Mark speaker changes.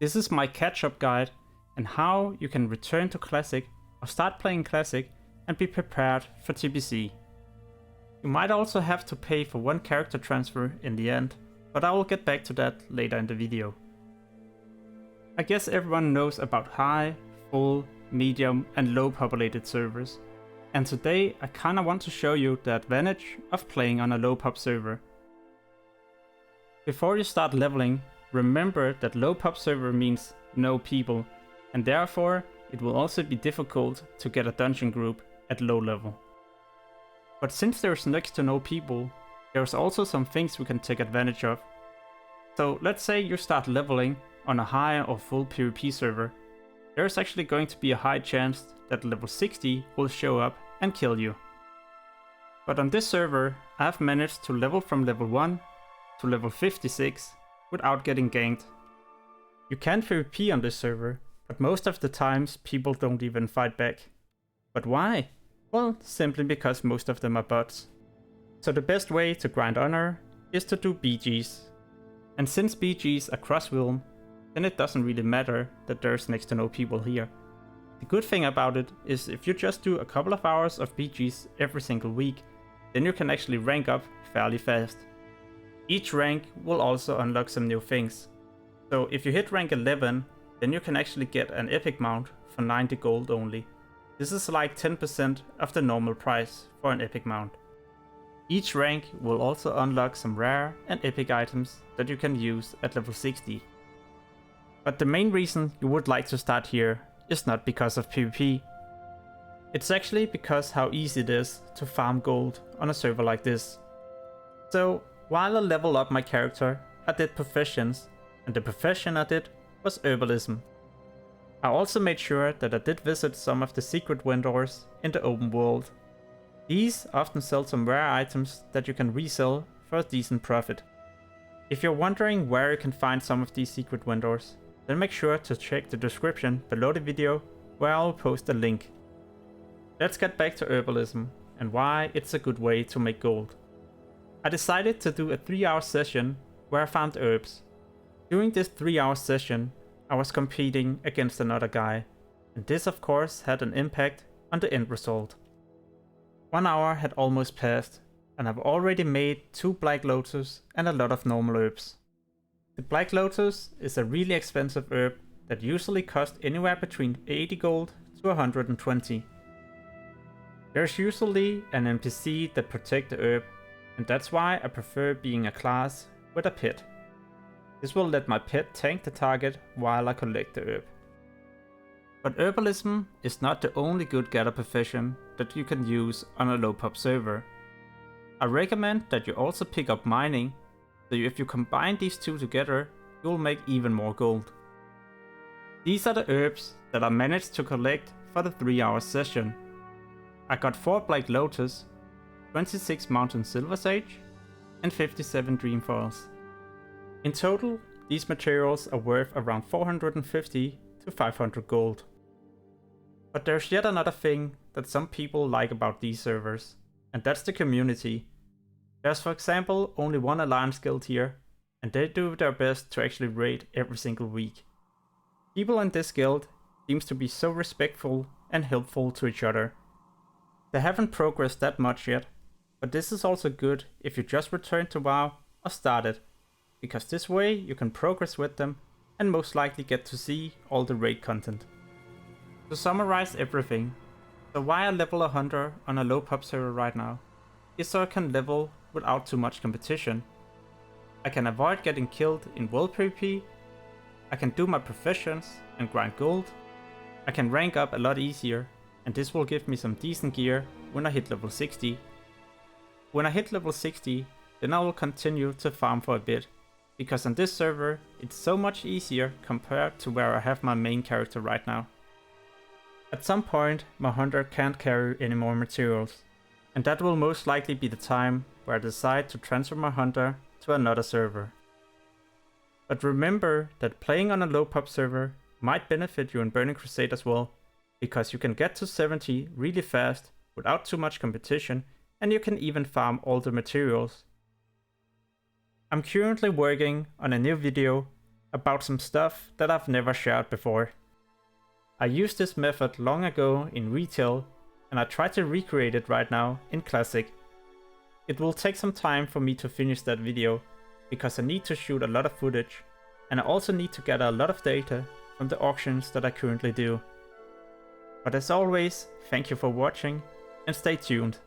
Speaker 1: This is my catch-up guide and how you can return to Classic or start playing Classic and be prepared for TBC. You might also have to pay for one character transfer in the end, but I will get back to that later in the video. I guess everyone knows about high, full, medium and low populated servers, and today I kinda want to show you the advantage of playing on a low pop server. Before you start leveling, remember that low pop server means no people, and therefore it will also be difficult to get a dungeon group at low level. But since there's next to no people, there's also some things we can take advantage of. So let's say you start leveling on a high or full PvP server, there's actually going to be a high chance that level 60 will show up and kill you. But on this server, I've managed to level from level 1 to level 56 without getting ganked. You can PvP on this server, but most of the times people don't even fight back. But why? Well, simply because most of them are bots. So the best way to grind honor is to do BGs. And since BGs are cross-realm, then it doesn't really matter that there's next to no people here. The good thing about it is if you just do a couple of hours of BGs every single week, then you can actually rank up fairly fast. Each rank will also unlock some new things. So if you hit rank 11, then you can actually get an epic mount for 90 gold only. This is like 10% of the normal price for an epic mount. Each rank will also unlock some rare and epic items that you can use at level 60. But the main reason you would like to start here is not because of PvP. It's actually because how easy it is to farm gold on a server like this. So while I level up my character, I did professions, and the profession I did was herbalism. I also made sure that I did visit some of the secret vendors in the open world. These often sell some rare items that you can resell for a decent profit. If you're wondering where you can find some of these secret vendors, then make sure to check the description below the video where I'll post a link. Let's get back to herbalism and why it's a good way to make gold. I decided to do a 3-hour session where I found herbs. During this 3-hour session, I was competing against another guy, and this of course had an impact on the end result. 1 hour had almost passed, and I've already made 2 Black Lotus and a lot of normal herbs. The Black Lotus is a really expensive herb that usually costs anywhere between 80 gold to 120. There's usually an NPC that protects the herb, and that's why I prefer being a class with a pet. This will let my pet tank the target while I collect the herb. But herbalism is not the only good gather profession that you can use on a low pop server. I recommend that you also pick up mining, so if you combine these two together, you'll make even more gold. These are the herbs that I managed to collect for the 3-hour session. I got 4 Black Lotus, 26 Mountain Silver Sage, and 57 Dream Foils. In total, these materials are worth around 450 to 500 gold. But there's yet another thing that some people like about these servers, and that's the community. There's for example only one Alliance guild here, and they do their best to actually raid every single week. People in this guild seems to be so respectful and helpful to each other. They haven't progressed that much yet, but this is also good if you just returned to WoW or started, because this way you can progress with them and most likely get to see all the raid content. To summarize everything, so why I level a hunter on a low pop server right now is so I can level without too much competition. I can avoid getting killed in world PvP, I can do my professions and grind gold, I can rank up a lot easier, and this will give me some decent gear when I hit level 60. When I hit level 60, then I will continue to farm for a bit, because on this server it's so much easier compared to where I have my main character right now. At some point my hunter can't carry any more materials, and that will most likely be the time where I decide to transfer my hunter to another server. But remember that playing on a low pop server might benefit you in Burning Crusade as well, because you can get to 70 really fast without too much competition, and you can even farm all the materials. I'm currently working on a new video about some stuff that I've never shared before. I used this method long ago in retail, and I try to recreate it right now in Classic. It will take some time for me to finish that video, because I need to shoot a lot of footage, and I also need to gather a lot of data from the auctions that I currently do. But as always, thank you for watching, and stay tuned.